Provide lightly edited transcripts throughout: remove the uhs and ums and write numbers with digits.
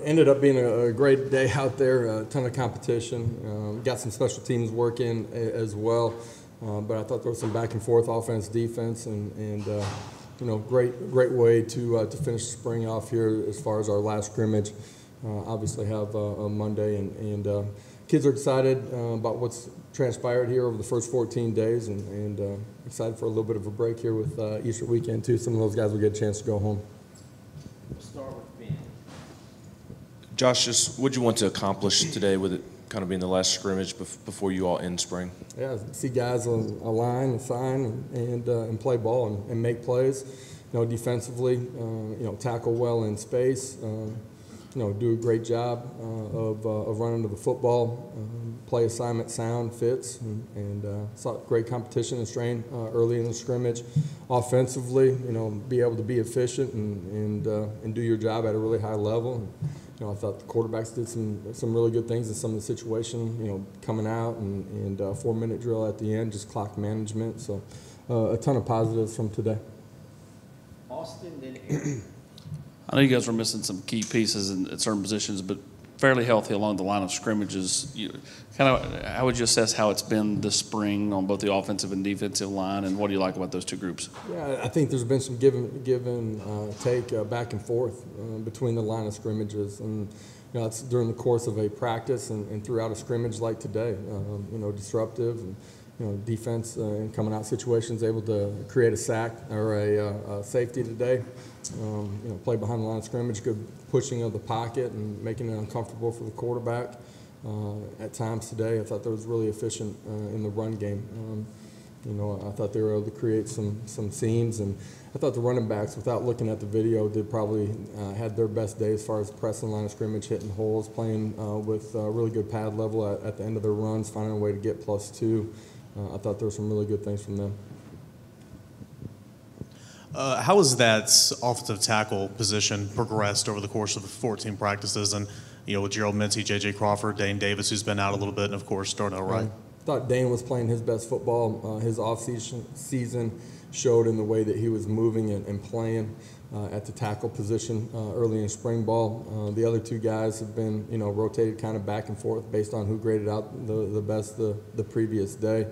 ended up being a great day out there, a ton of competition. Got some special teams work in as well, but I thought there was some back and forth offense, defense, and great way to finish the spring off here as far as our last scrimmage. Obviously have a Monday, and kids are excited about what's transpired here over the first 14 days, and excited for a little bit of a break here with Easter weekend too. Some of those guys will get a chance to go home. We'll start with Ben. Josh, just what did you want to accomplish today with it kind of being the last scrimmage before you all end spring? Yeah, see guys align and sign and play ball and make plays. Defensively, tackle well in space. Do a great job of running to the football, play assignment sound, fits, and saw great competition and strain early in the scrimmage. Offensively, be able to be efficient and do your job at a really high level. I thought the quarterbacks did some really good things in some of the situation, coming out and 4-minute drill at the end, just clock management. So a ton of positives from today. Austin, then Aaron. I know you guys were missing some key pieces at certain positions, but fairly healthy along the line of scrimmages. How would you assess how it's been this spring on both the offensive and defensive line, and what do you like about those two groups? Yeah, I think there's been some give and take back and forth between the line of scrimmages, and it's during the course of a practice and throughout a scrimmage like today. Disruptive and defense in coming out situations able to create a sack or a safety today. Play behind the line of scrimmage, good pushing of the pocket and making it uncomfortable for the quarterback. At times today, I thought that was really efficient in the run game. I thought they were able to create some seams, and I thought the running backs, without looking at the video, did probably had their best day as far as pressing line of scrimmage, hitting holes, playing with really good pad level at the end of their runs, finding a way to get +2. I thought there were some really good things from them. How has that offensive tackle position progressed over the course of the 14 practices? And, with Gerald Mincy, J.J. Crawford, Dane Davis, who's been out a little bit, and, of course, Darnell Wright. I thought Dane was playing his best football. His off-season showed in the way that he was moving and playing at the tackle position early in spring ball. The other two guys have been, rotated kind of back and forth based on who graded out the best the previous day.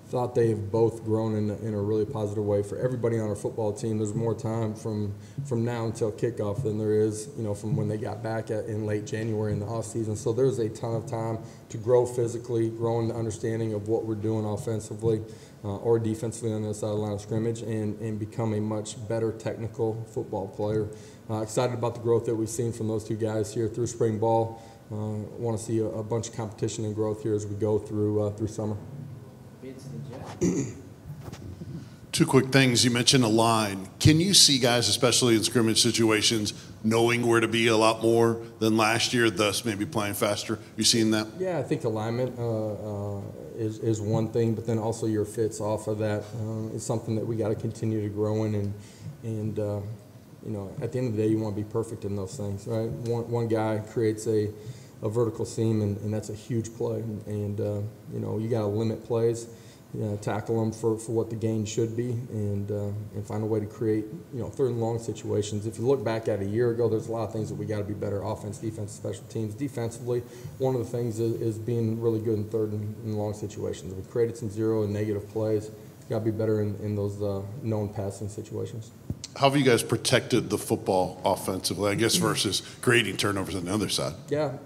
Thought they have both grown in a really positive way. For everybody on our football team, there's more time from now until kickoff than there is, from when they got back in late January in the off season. So there's a ton of time to grow physically, grow in the understanding of what we're doing offensively or defensively on the side of the line of scrimmage, and become a much better technical football player. Excited about the growth that we've seen from those two guys here through spring ball. Want to see a bunch of competition and growth here as we go through summer. Two quick things. You mentioned a line. Can you see guys, especially in scrimmage situations, knowing where to be a lot more than last year, thus maybe playing faster? You seen that? Yeah, I think alignment is one thing, but then also your fits off of that is something that we got to continue to grow in. And at the end of the day, you want to be perfect in those things, right? One guy creates a vertical seam, and that's a huge play. And you got to limit plays. Tackle them for what the gain should be, and find a way to create, third and long situations. If you look back at a year ago, there's a lot of things that we got to be better: offense, defense, special teams. Defensively, one of the things is being really good in third and long situations. We created some zero and negative plays. Got to be better in those known passing situations. How have you guys protected the football offensively, I guess, versus creating turnovers on the other side? Yeah,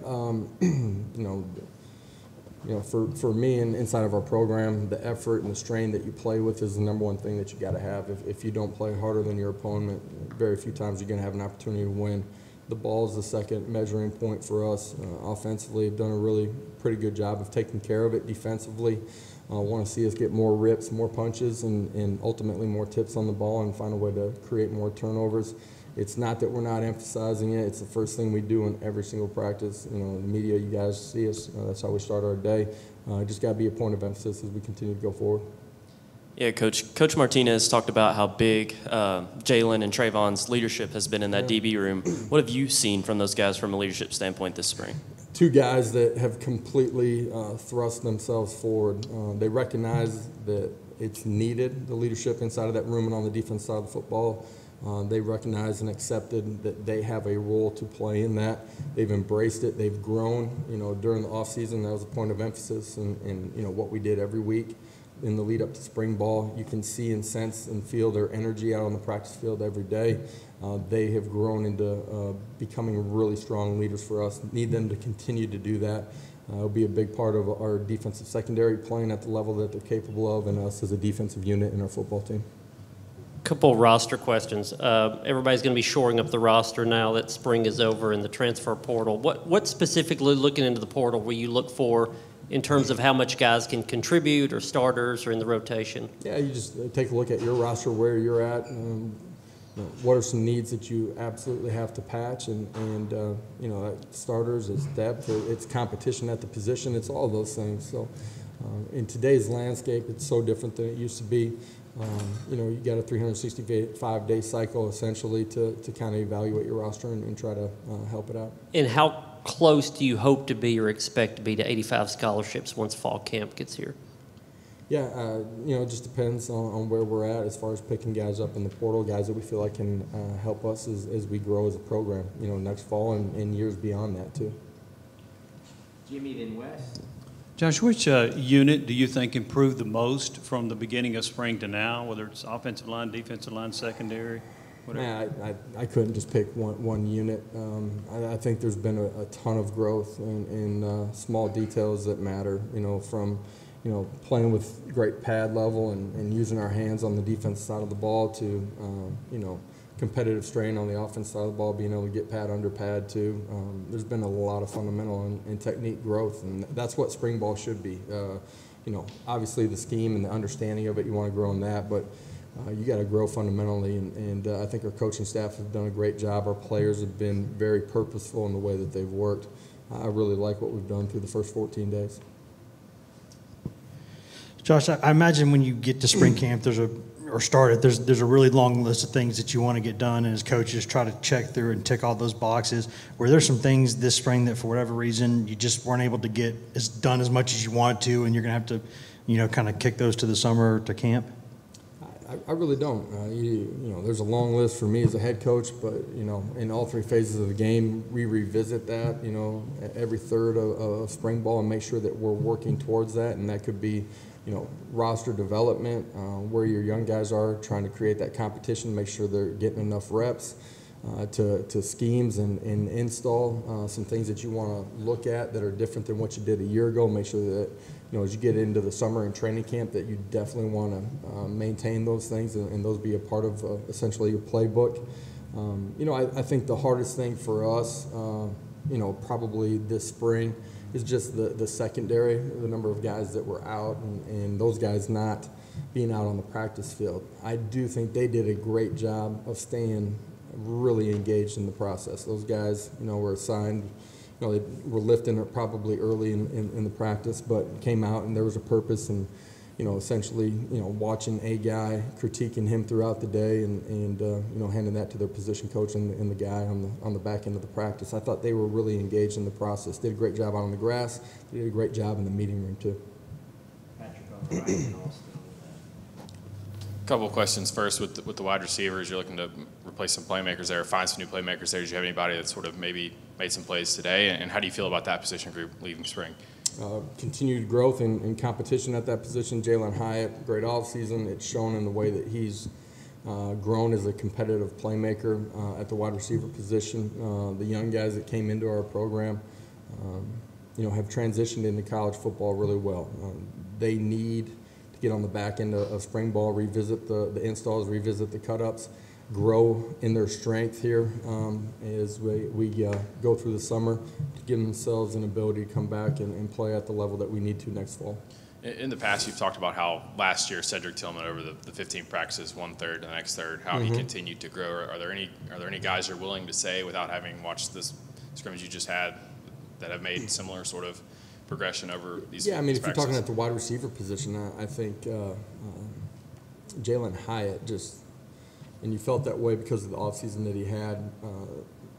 for me and inside of our program, the effort and the strain that you play with is the number one thing that you got to have. If you don't play harder than your opponent, very few times you're going to have an opportunity to win. The ball is the second measuring point for us. Offensively, have done a really pretty good job of taking care of it. Defensively, want to see us get more rips, more punches, and ultimately more tips on the ball and find a way to create more turnovers. It's not that we're not emphasizing it. It's the first thing we do in every single practice. The media, you guys see us. That's how we start our day. Just got to be a point of emphasis as we continue to go forward. Yeah, Coach Martinez talked about how big Jalen and Trayvon's leadership has been in that DB room. What have you seen from those guys from a leadership standpoint this spring? Two guys that have completely thrust themselves forward. They recognize that it's needed, the leadership inside of that room and on the defense side of the football. They recognize and accepted that they have a role to play in that. They've embraced it. They've grown. During the off season, that was a point of emphasis, and what we did every week in the lead up to spring ball. You can see and sense and feel their energy out on the practice field every day. They have grown into becoming really strong leaders for us. Need them to continue to do that. It'll be a big part of our defensive secondary playing at the level that they're capable of, and us as a defensive unit in our football team. Couple roster questions. Everybody's going to be shoring up the roster now that spring is over in the transfer portal. What specifically, looking into the portal, will you look for in terms of how much guys can contribute or starters or in the rotation? Yeah, you just take a look at your roster, where you're at. What are some needs that you absolutely have to patch, and starters, it's depth, it's competition at the position, it's all those things. So in today's landscape, it's so different than it used to be. You got a 365-day cycle essentially to kind of evaluate your roster and try to help it out. And how close do you hope to be or expect to be to 85 scholarships once fall camp gets here? Yeah, it just depends on where we're at as far as picking guys up in the portal, guys that we feel like can help us as we grow as a program, next fall and years beyond that too. Jimmy, then Wes. Josh, which unit do you think improved the most from the beginning of spring to now, whether it's offensive line, defensive line, secondary, whatever? Man, I couldn't just pick one unit. I think there's been a ton of growth in small details that matter, from playing with great pad level and using our hands on the defense side of the ball to, competitive strain on the offense side of the ball, being able to get pad under pad too. There's been a lot of fundamental and technique growth, and that's what spring ball should be. Obviously the scheme and the understanding of it, you want to grow in that, but you got to grow fundamentally, and I think our coaching staff have done a great job. Our players have been very purposeful in the way that they've worked. I really like what we've done through the first 14 days. Josh, I imagine when you get to spring camp, there's a really long list of things that you want to get done, and as coaches try to check through and tick all those boxes. Were there some things this spring that for whatever reason you just weren't able to get done as much as you wanted to, and you're going to have to, kind of kick those to the summer to camp? I really don't. There's a long list for me as a head coach, but, in all three phases of the game, we revisit that, every third of spring ball and make sure that we're working towards that, and that could be roster development, where your young guys are, trying to create that competition, make sure they're getting enough reps, to schemes and install some things that you want to look at that are different than what you did a year ago. Make sure that, as you get into the summer and training camp, that you definitely want to maintain those things and those be a part of essentially your playbook. I think the hardest thing for us, probably this spring, is just the secondary, the number of guys that were out and those guys not being out on the practice field. I do think they did a great job of staying really engaged in the process. Those guys, were assigned, they were lifting it probably early in the practice, but came out and there was a purpose, and essentially, watching a guy, critiquing him throughout the day, and handing that to their position coach and the guy on the back end of the practice. I thought they were really engaged in the process. Did a great job out on the grass. Did a great job in the meeting room too. Patrick on the right and Austin. Couple of questions. First, with the wide receivers, you're looking to replace some playmakers there, find some new playmakers there. Do you have anybody that sort of maybe made some plays today? And how do you feel about that position group leaving spring? Continued growth and competition at that position. Jalen Hyatt, great offseason. It's shown in the way that he's grown as a competitive playmaker at the wide receiver position. The young guys that came into our program, have transitioned into college football really well. They need to get on the back end of spring ball, revisit the installs, revisit the cut-ups, grow in their strength here as we go through the summer to give themselves an ability to come back and play at the level that we need to next fall. In the past, you've talked about how last year Cedric Tillman over the 15 practices, 1/3, the next third, how he continued to grow. Are there any guys you're willing to say, without having watched this scrimmage you just had, that have made similar sort of progression over these? Yeah, I mean, if practices? you're talking at the wide receiver position, I think Jalen Hyatt just. And you felt that way because of the offseason that he had,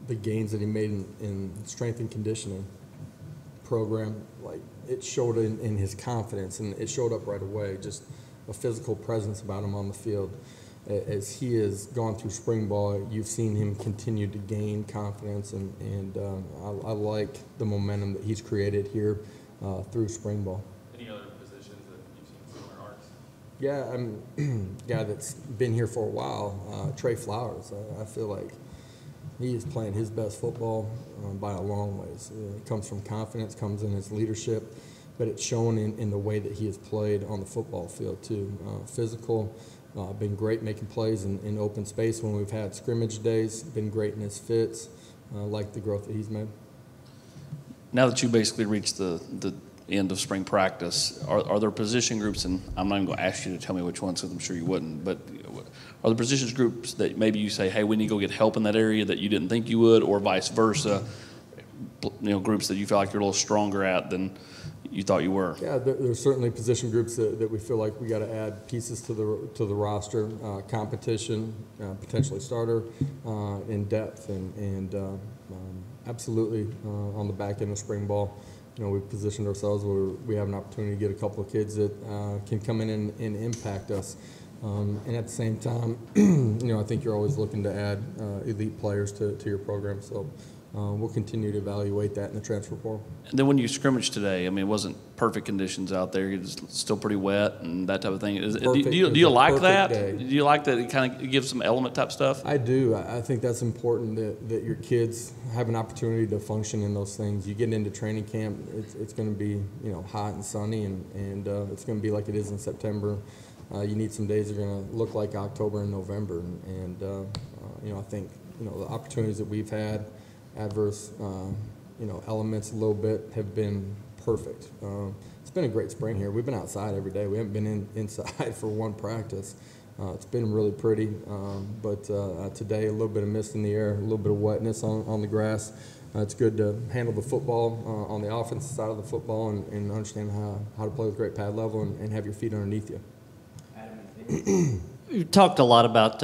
the gains that he made in strength and conditioning program. Like, it showed in his confidence, and it showed up right away, just a physical presence about him on the field. as he has gone through spring ball, you've seen him continue to gain confidence, and I like the momentum that he's created here through spring ball. Any other positions that you've seen similar arcs? Yeah, I'm a guy that's been here for a while, Trey Flowers. I feel like he is playing his best football by a long ways. It comes from confidence, comes in his leadership, but it's shown in the way that he has played on the football field too. Physical, been great making plays in open space when we've had scrimmage days, been great in his fits, like the growth that he's made. Now that you basically reached the end of spring practice, are there position groups, and I'm not even going to ask you to tell me which ones because I'm sure you wouldn't, but are there positions groups that maybe you say, hey, we need to go get help in that area that you didn't think you would, or vice versa, groups that you feel like you're a little stronger at than you thought you were? Yeah, there's certainly position groups that we feel like we got to add pieces to the roster, competition, potentially starter, in depth, and absolutely on the back end of spring ball. We've positioned ourselves where we have an opportunity to get a couple of kids that can come in and impact us. And at the same time, I think you're always looking to add elite players to your program. So we'll continue to evaluate that in the transfer portal. And then when you scrimmaged today, I mean, it wasn't perfect conditions out there. It's still pretty wet and that type of thing. Do you like that? Day. Do you like that it kind of gives some element type stuff? I do. I think that's important that your kids have an opportunity to function in those things. You get into training camp, it's going to be hot and sunny, and it's going to be like it is in September. You need some days that are going to look like October and November, and I think the opportunities that we've had, adverse elements a little bit, have been perfect. It's been a great spring here. We've been outside every day. We haven't been inside for one practice. It's been really pretty, but today a little bit of mist in the air, a little bit of wetness on the grass. It's good to handle the football on the offensive side of the football and understand how to play with great pad level and have your feet underneath you. You talked a lot about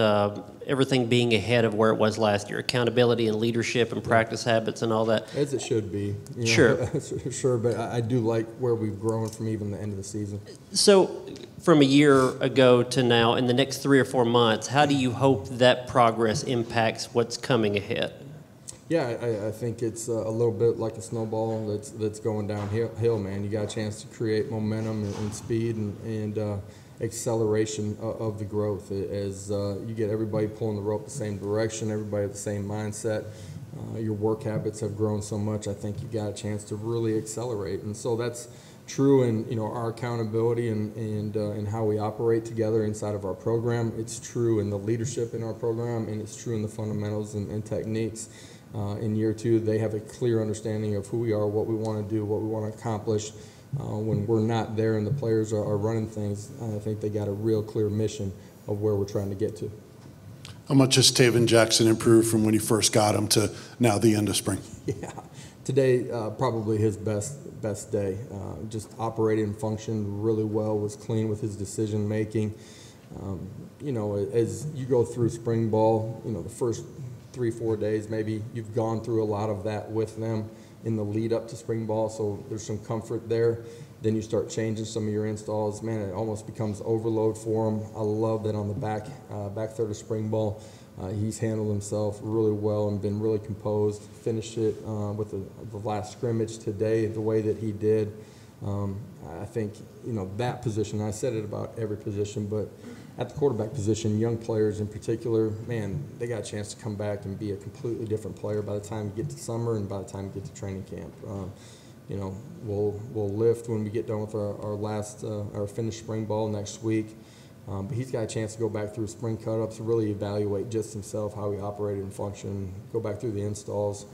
everything being ahead of where it was last year, accountability and leadership and practice habits and all that. As it should be. Sure. Sure, but I do like where we've grown from even the end of the season. So from a year ago to now, in the next 3 or 4 months, how do you hope that progress impacts what's coming ahead? Yeah, I think it's a little bit like a snowball that's going downhill, man. You got a chance to create momentum and speed and acceleration of the growth as you get everybody pulling the rope the same direction, everybody with the same mindset. Your work habits have grown so much. I think you got a chance to really accelerate, and so that's true in our accountability and how we operate together inside of our program. It's true in the leadership in our program, and it's true in the fundamentals and techniques. In year 2, they have a clear understanding of who we are, what we want to do, what we want to accomplish. When we're not there and the players are running things, I think they got a real clear mission of where we're trying to get to. How much has Taven Jackson improved from when you first got him to now the end of spring? Yeah, today probably his best day. Just operated and functioned really well, was clean with his decision making. As you go through spring ball, the first 3-4 days maybe you've gone through a lot of that with them in the lead up to spring ball, so there's some comfort there. Then you start changing some of your installs. Man, it almost becomes overload for him. I love that on the back third of spring ball. He's handled himself really well and been really composed. Finished it with the last scrimmage today the way that he did. I think, that position, I said it about every position, but at the quarterback position, young players in particular, man, they got a chance to come back and be a completely different player by the time you get to summer and by the time you get to training camp. We'll lift when we get done with our finished spring ball next week. But he's got a chance to go back through spring cut-ups, really evaluate just himself, how he operated and functioned, go back through the installs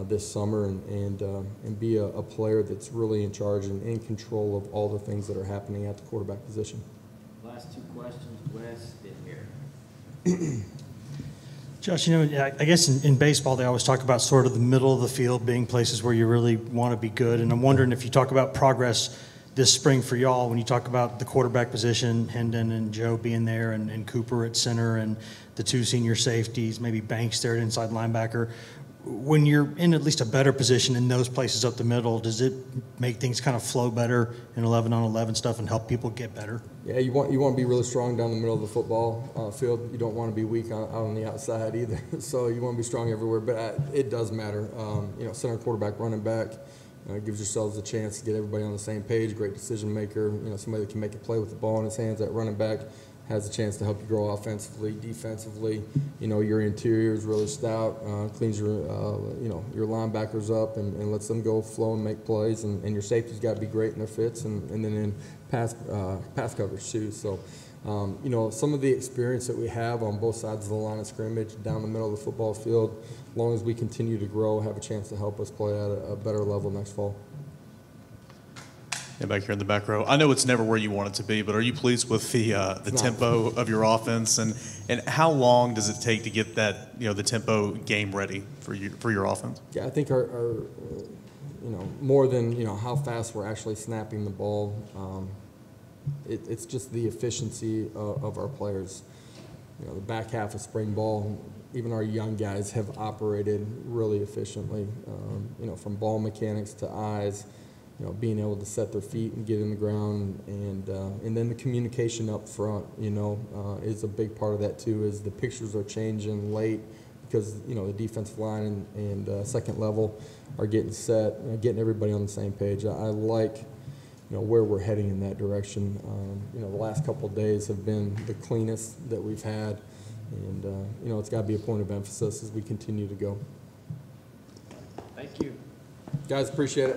this summer and be a player that's really in charge and in control of all the things that are happening at the quarterback position. Last 2 questions, Wes, then here. Josh, I guess in baseball they always talk about sort of the middle of the field being places where you really want to be good. And I'm wondering if you talk about progress this spring for y'all, when you talk about the quarterback position, Hendon and Joe being there and Cooper at center and the 2 senior safeties, maybe Banks there at inside linebacker. when you're in at least a better position in those places up the middle, does it make things kind of flow better in 11-on-11 stuff and help people get better? Yeah, you want to be really strong down the middle of the football field. You don't want to be weak out on the outside either. So you want to be strong everywhere. But it does matter. Center, quarterback, running back gives yourselves a chance to get everybody on the same page. Great decision maker. Somebody that can make a play with the ball in his hands at running back has a chance to help you grow offensively, defensively. Your interior is really stout, cleans your linebackers up and lets them go flow and make plays. And your safety's got to be great in their fits and then in pass coverage too. So, some of the experience that we have on both sides of the line of scrimmage, down the middle of the football field, as long as we continue to grow, have a chance to help us play at a better level next fall. Yeah, back here in the back row. I know it's never where you want it to be, but are you pleased with the tempo of your offense, and how long does it take to get that the tempo game ready for your offense? Yeah, I think our more than how fast we're actually snapping the ball, it's just the efficiency of our players. The back half of spring ball, even our young guys have operated really efficiently. From ball mechanics to eyes. Being able to set their feet and get in the ground, and then the communication up front, is a big part of that too. Is the pictures are changing late because the defensive line and second level are getting set, getting everybody on the same page. I like where we're heading in that direction. The last couple of days have been the cleanest that we've had, and it's got to be a point of emphasis as we continue to go. Thank you, guys. Appreciate it.